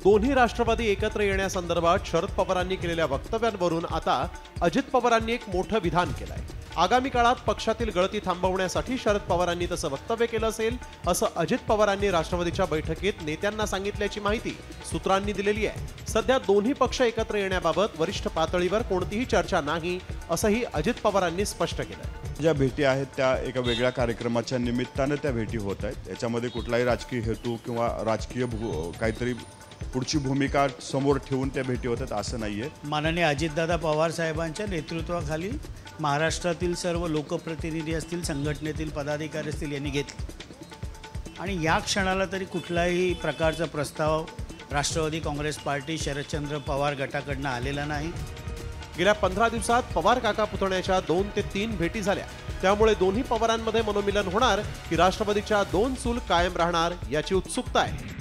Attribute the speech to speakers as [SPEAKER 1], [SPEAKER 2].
[SPEAKER 1] दोन्ही राष्ट्रवादी एकत्र येण्यासंदर्भात शरद पवारांनी केलेल्या वक्तव्यांवरून आता अजित पवारांनी एक मोठं विधान केलंय। आगामी काळात पक्षातील गळती थांबवण्यासाठी शरद पवारांनी तसं वक्तव्य केलं असेल असं अजित पवारांनी राष्ट्रवादीच्या बैठकीत नेत्यांना सांगितल्याची माहिती सूत्रांनी दिलेली आहे। सध्या दोन्ही पक्ष एकत्र येण्याबाबत वरिष्ठ पातळीवर कोणतीही चर्चा नाही असंही अजित पवारांनी स्पष्ट केलं।
[SPEAKER 2] ज्या भेटी आहेत त्या एका वेगळ्या कार्यक्रमाच्या निमित्ताने त्या भेटी होत आहेत। याच्यामध्ये कुठलाही राजकीय हेतू किंवा राजकीय काहीतरी पुढची भूमिका समोर ठेवून त्या भेटी होतात असं नाहीये।
[SPEAKER 3] माननीय अजितदादा पवार साहेबांच्या नेतृत्वाखाली महाराष्ट्रातील सर्व लोकप्रतिनिधी असतील, संघटनेतील पदाधिकारी असतील यांनी घेतले आणि या क्षणाला तरी कुठलाही प्रकारचा प्रस्ताव राष्ट्रवादी काँग्रेस पार्टी शरदचंद्र पवार गटाकडून आलेला नाही।
[SPEAKER 1] गेल्या 15 दिवसात पवार काका पुतण्याच्या 2 ते 3 भेटी झाल्या, त्यामुळे दोन्ही पवारांमध्ये मनोमिलन होणार की राष्ट्रवादीच्या 2 चूल कायम राहणार याची उत्सुकता आहे।